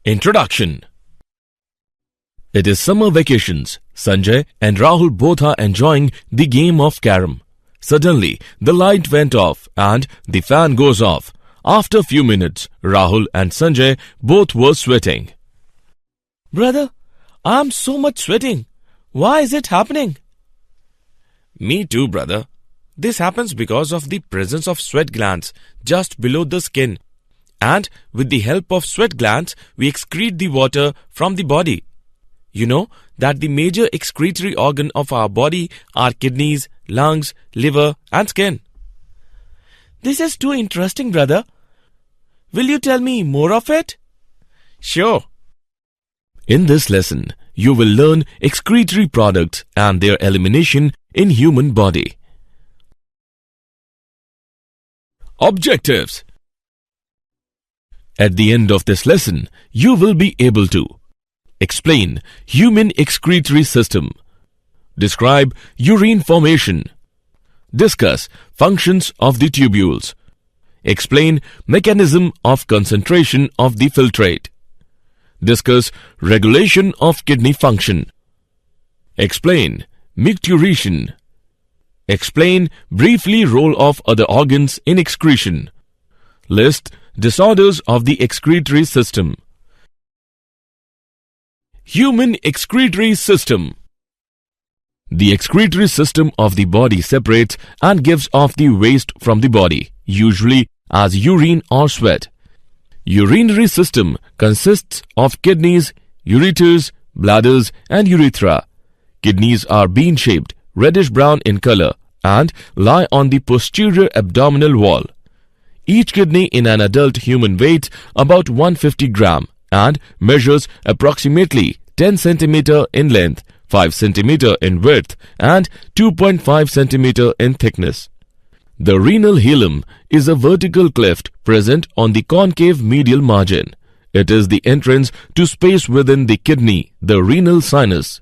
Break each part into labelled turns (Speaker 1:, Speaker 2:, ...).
Speaker 1: Introduction. It is summer vacations. Sanjay and Rahul both are enjoying the game of carom. Suddenly, the light went off and the fan goes off. After a few minutes, Rahul and Sanjay both were sweating.
Speaker 2: Brother, I'm so much sweating. Why is it happening?
Speaker 1: Me too, brother. This happens because of the presence of sweat glands just below the skin. And with the help of sweat glands, we excrete the water from the body. You know that the major excretory organ of our body are kidneys, lungs, liver and skin.
Speaker 2: This is too interesting, brother. Will you tell me more of it?
Speaker 1: Sure. In this lesson, you will learn excretory products and their elimination in human body. Objectives. At the end of this lesson, you will be able to explain human excretory system, describe urine formation, discuss functions of the tubules, explain mechanism of concentration of the filtrate, discuss regulation of kidney function, explain micturition, explain briefly role of other organs in excretion, list disorders of the excretory system. Human excretory system. The excretory system of the body separates and gives off the waste from the body, usually as urine or sweat. Urinary system consists of kidneys, ureters, bladders and urethra. Kidneys are bean-shaped, reddish-brown in color and lie on the posterior abdominal wall. Each kidney in an adult human weighs about 150 gram and measures approximately 10 cm in length, 5 cm in width and 2.5 cm in thickness. The renal hilum is a vertical cleft present on the concave medial margin. It is the entrance to space within the kidney, the renal sinus.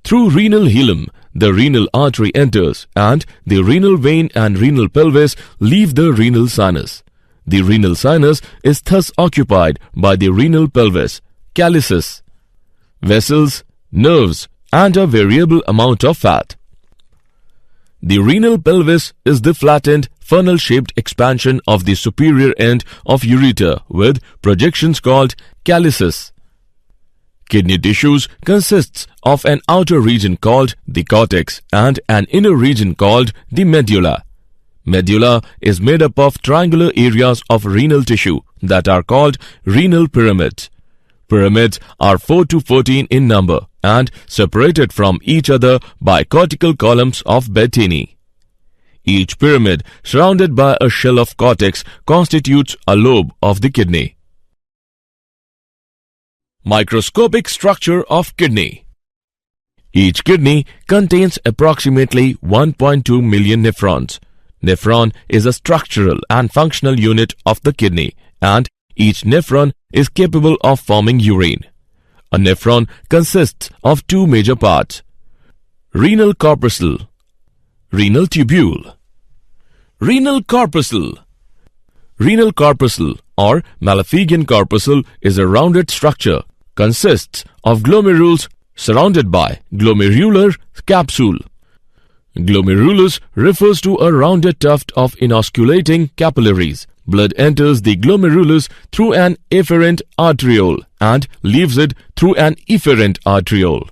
Speaker 1: Through renal hilum, the renal artery enters and the renal vein and renal pelvis leave the renal sinus. The renal sinus is thus occupied by the renal pelvis, calyces, vessels, nerves and a variable amount of fat. The renal pelvis is the flattened, funnel-shaped expansion of the superior end of ureter with projections called calyces. Kidney tissues consists of an outer region called the cortex and an inner region called the medulla. Medulla is made up of triangular areas of renal tissue that are called renal pyramids. Pyramids are 4 to 14 in number and separated from each other by cortical columns of Bettini. Each pyramid, surrounded by a shell of cortex, constitutes a lobe of the kidney. Microscopic structure of kidney. Each kidney contains approximately 1.2 million nephrons. Nephron is a structural and functional unit of the kidney, and each nephron is capable of forming urine. A nephron consists of two major parts: renal corpuscle, renal tubule. Renal corpuscle. Renal corpuscle or Malpighian corpuscle is a rounded structure, consists of glomerules surrounded by glomerular capsule. Glomerulus refers to a rounded tuft of inosculating capillaries. Blood enters the glomerulus through an afferent arteriole and leaves it through an efferent arteriole.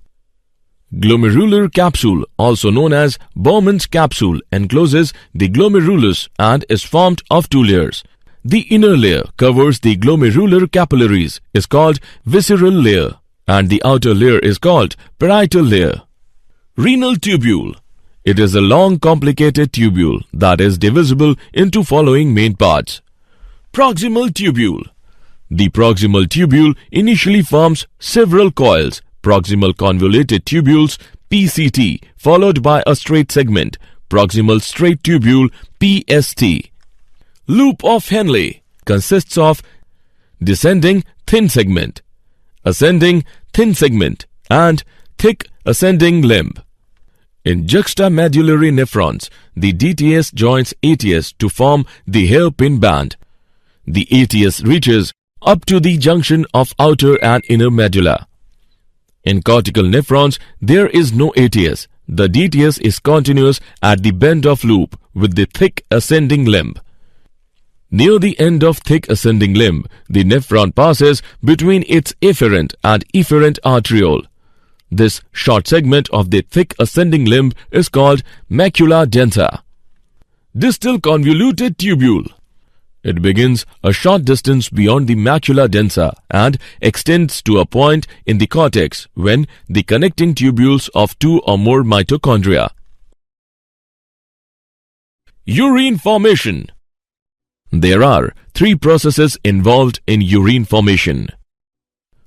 Speaker 1: Glomerular capsule, also known as Bowman's capsule, encloses the glomerulus and is formed of two layers. The inner layer covers the glomerular capillaries, is called visceral layer, and the outer layer is called parietal layer. Renal tubule. It is a long complicated tubule that is divisible into following main parts. Proximal tubule. The proximal tubule initially forms several coils, proximal convoluted tubules PCT, followed by a straight segment, proximal straight tubule PST. Loop of Henle consists of descending thin segment, ascending thin segment and thick ascending limb. In juxtamedullary nephrons, the DTS joins ATS to form the hairpin band. The ATS reaches up to the junction of outer and inner medulla. In cortical nephrons, there is no ATS. The DTS is continuous at the bend of loop with the thick ascending limb. Near the end of thick ascending limb, the nephron passes between its afferent and efferent arteriole. This short segment of the thick ascending limb is called macula densa. Distal convoluted tubule. It begins a short distance beyond the macula densa and extends to a point in the cortex when the connecting tubules of two or more mitochondria. Urine formation. There are three processes involved in urine formation.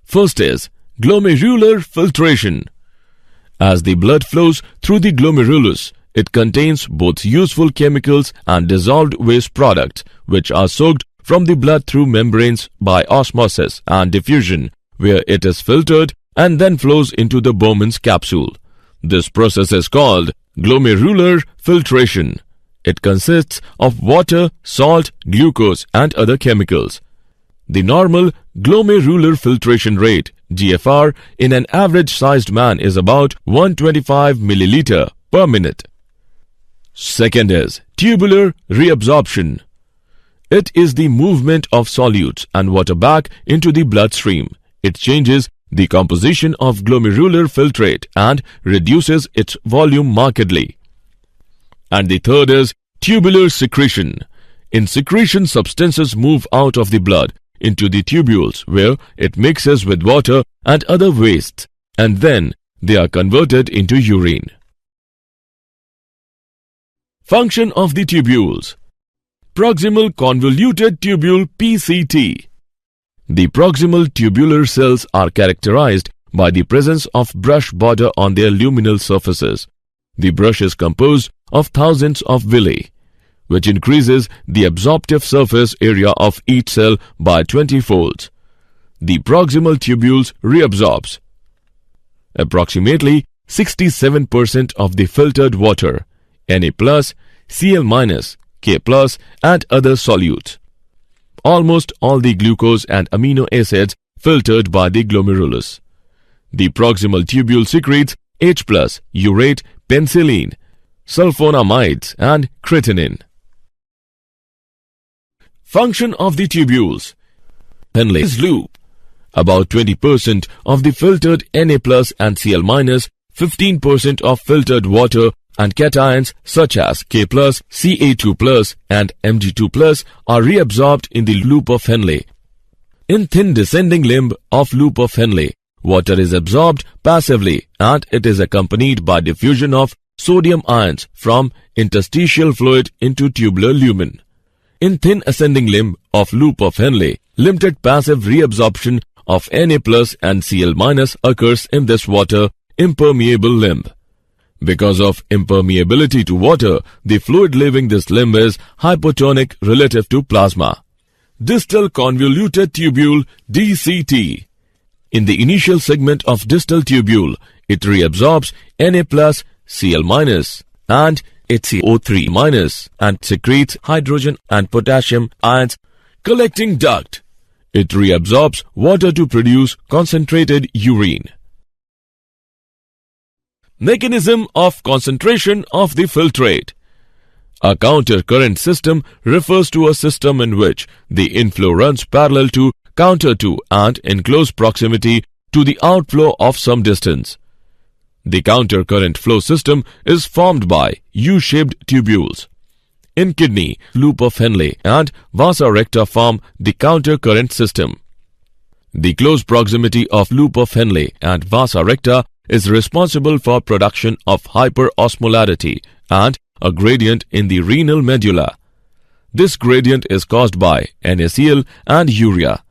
Speaker 1: First is glomerular filtration. As the blood flows through the glomerulus, it contains both useful chemicals and dissolved waste products, which are soaked from the blood through membranes by osmosis and diffusion, where it is filtered and then flows into the Bowman's capsule. This process is called glomerular filtration. It consists of water, salt, glucose, and other chemicals. The normal glomerular filtration rate, GFR, in an average-sized man is about 125 milliliter per minute. Second is tubular reabsorption. It is the movement of solutes and water back into the bloodstream. It changes the composition of glomerular filtrate and reduces its volume markedly. And the third is tubular secretion. In secretion, substances move out of the blood into the tubules where it mixes with water and other wastes, and then they are converted into urine. Function of the tubules. Proximal convoluted tubule PCT. The proximal tubular cells are characterized by the presence of brush border on their luminal surfaces. The brush is composed of thousands of villi, which increases the absorptive surface area of each cell by 20 folds. The proximal tubules reabsorbs approximately 67% of the filtered water, Na+, Cl-, K+, and other solutes. Almost all the glucose and amino acids filtered by the glomerulus. The proximal tubule secretes H+, urate, penicillin, sulfonamides, and creatinine. Function of the tubules. Henle's loop. About 20% of the filtered Na+ and Cl-, 15% of filtered water and cations such as K+, Ca2+, and Mg2+ are reabsorbed in the loop of Henle. In thin descending limb of loop of Henle, water is absorbed passively and it is accompanied by diffusion of sodium ions from interstitial fluid into tubular lumen. In thin ascending limb of loop of Henle, limited passive reabsorption of Na+ and Cl- occurs in this water impermeable limb. Because of impermeability to water, the fluid leaving this limb is hypotonic relative to plasma. Distal convoluted tubule DCT. In the initial segment of distal tubule, it reabsorbs Na+, Cl- and HCO3- and secretes hydrogen and potassium ions. Collecting duct. It reabsorbs water to produce concentrated urine. Mechanism of concentration of the filtrate. A counter current system refers to a system in which the inflow runs parallel to, counter to, and in close proximity to the outflow of some distance. The counter current flow system is formed by U-shaped tubules. In kidney, loop of Henle and vasa recta form the counter current system. The close proximity of loop of Henle and vasa recta is responsible for production of hyperosmolarity and a gradient in the renal medulla. This gradient is caused by NaCl and urea.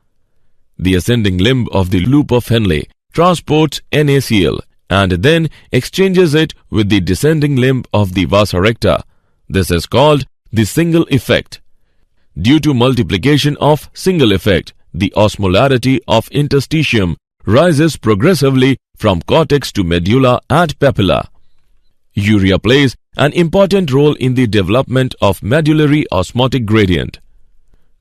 Speaker 1: The ascending limb of the loop of Henle transports NaCl and then exchanges it with the descending limb of the vasa recta. This is called the single effect. Due to multiplication of single effect, the osmolarity of interstitium rises progressively from cortex to medulla and papilla. Urea plays an important role in the development of medullary osmotic gradient.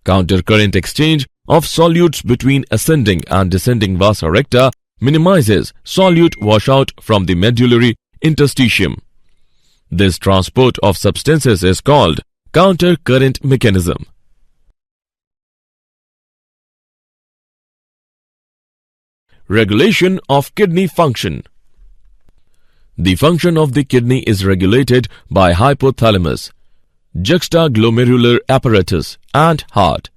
Speaker 1: Countercurrent exchange of solutes between ascending and descending vasa recta minimizes solute washout from the medullary interstitium. This transport of substances is called counter-current mechanism. Regulation of kidney function. The function of the kidney is regulated by hypothalamus, juxtaglomerular apparatus, and heart.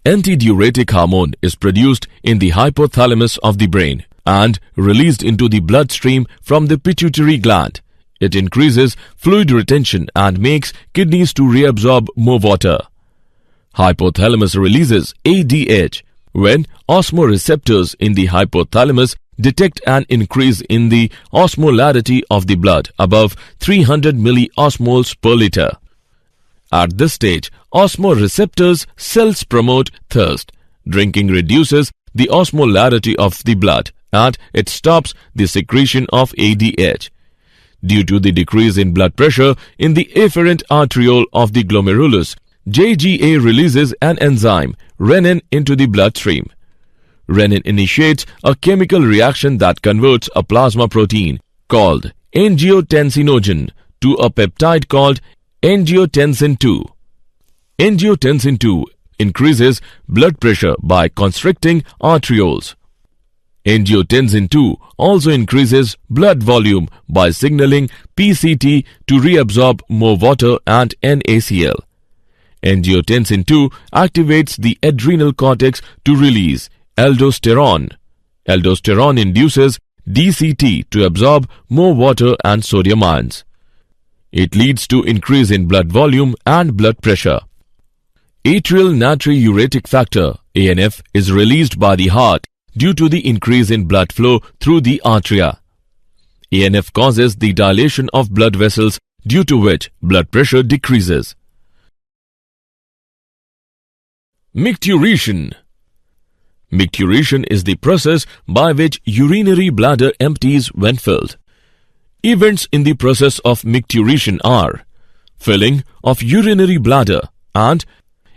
Speaker 1: Antidiuretic hormone is produced in the hypothalamus of the brain and released into the bloodstream from the pituitary gland. It increases fluid retention and makes kidneys to reabsorb more water. Hypothalamus releases ADH when osmoreceptors in the hypothalamus detect an increase in the osmolarity of the blood above 300 milliosmoles per liter. At this stage, osmoreceptors cells promote thirst. Drinking reduces the osmolarity of the blood and it stops the secretion of ADH. Due to the decrease in blood pressure in the afferent arteriole of the glomerulus, JGA releases an enzyme, renin, into the bloodstream. Renin initiates a chemical reaction that converts a plasma protein called angiotensinogen to a peptide called angiotensin II. Angiotensin II increases blood pressure by constricting arterioles. Angiotensin II also increases blood volume by signaling PCT to reabsorb more water and NaCl. Angiotensin II activates the adrenal cortex to release aldosterone. Aldosterone induces DCT to absorb more water and sodium ions. It leads to increase in blood volume and blood pressure. Atrial natriuretic factor (ANF) is released by the heart due to the increase in blood flow through the atria. ANF causes the dilation of blood vessels, due to which blood pressure decreases. Micturition. Micturition is the process by which urinary bladder empties when filled. Events in the process of micturition are filling of urinary bladder and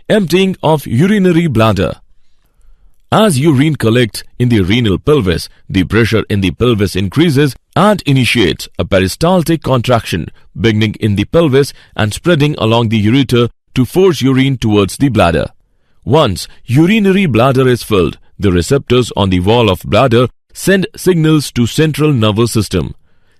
Speaker 1: emptying of urinary bladder. As urine collects in the renal pelvis, the pressure in the pelvis increases and initiates a peristaltic contraction beginning in the pelvis and spreading along the ureter to force urine towards the bladder. Once urinary bladder is filled, the receptors on the wall of bladder send signals to central nervous system.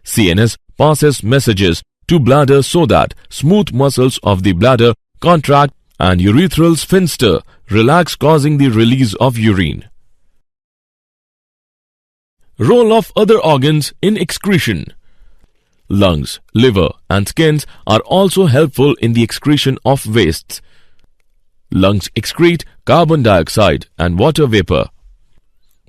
Speaker 1: CNS passes messages to bladder so that smooth muscles of the bladder contract and urethral sphincter relax, causing the release of urine. Role of other organs in excretion. Lungs, liver and skins are also helpful in the excretion of wastes. Lungs excrete carbon dioxide and water vapor.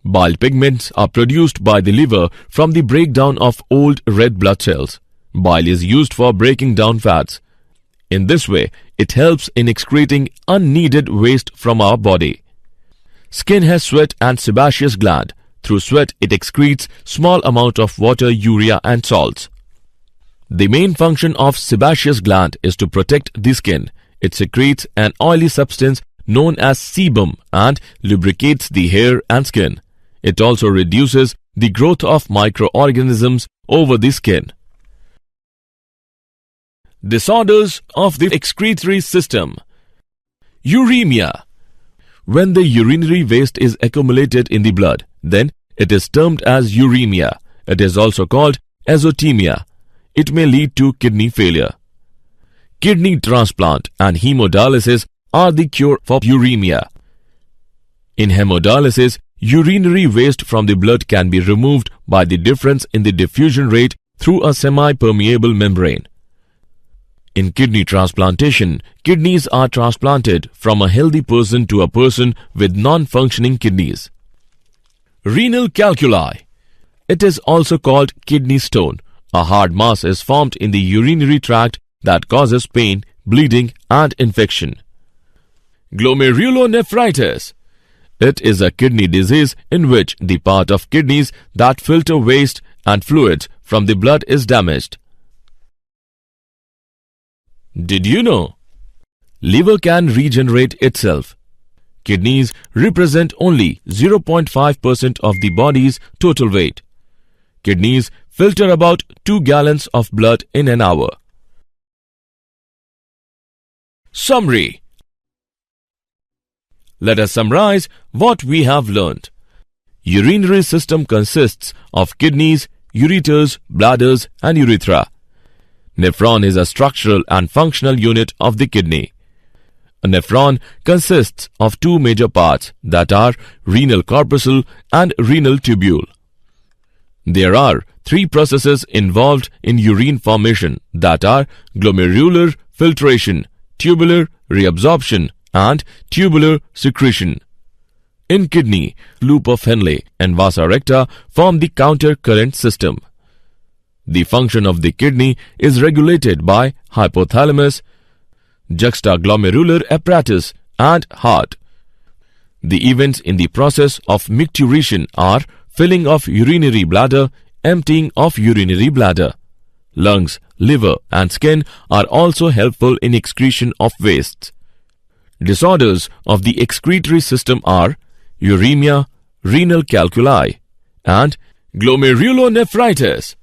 Speaker 1: Bile pigments are produced by the liver from the breakdown of old red blood cells. Bile is used for breaking down fats. In this way, it helps in excreting unneeded waste from our body. Skin has sweat and sebaceous gland. Through sweat, it excretes small amount of water, urea and salts. The main function of sebaceous gland is to protect the skin. It secretes an oily substance known as sebum and lubricates the hair and skin. It also reduces the growth of microorganisms over the skin. Disorders of the excretory system. Uremia. When the urinary waste is accumulated in the blood, then it is termed as uremia. It is also called azotemia. It may lead to kidney failure. Kidney transplant and hemodialysis are the cure for uremia. In hemodialysis, urinary waste from the blood can be removed by the difference in the diffusion rate through a semi-permeable membrane. In kidney transplantation, kidneys are transplanted from a healthy person to a person with non-functioning kidneys. Renal calculi. It is also called kidney stone. A hard mass is formed in the urinary tract that causes pain, bleeding and infection. Glomerulonephritis. It is a kidney disease in which the part of kidneys that filter waste and fluids from the blood is damaged. Did you know? Liver can regenerate itself. Kidneys represent only 0.5% of the body's total weight. Kidneys filter about 2 gallons of blood in an hour. Summary. Let us summarize what we have learned. Urinary system consists of kidneys, ureters, bladders and urethra. Nephron is a structural and functional unit of the kidney. A nephron consists of 2 major parts, that are renal corpuscle and renal tubule. There are 3 processes involved in urine formation, that are glomerular filtration, tubular reabsorption and tubular secretion. In kidney, loop of Henle and vasa recta form the counter current system. The function of the kidney is regulated by hypothalamus, juxtaglomerular apparatus and heart. The events in the process of micturition are filling of urinary bladder, emptying of urinary bladder. Lungs, liver and skin are also helpful in excretion of wastes. Disorders of the excretory system are uremia, renal calculi and glomerulonephritis.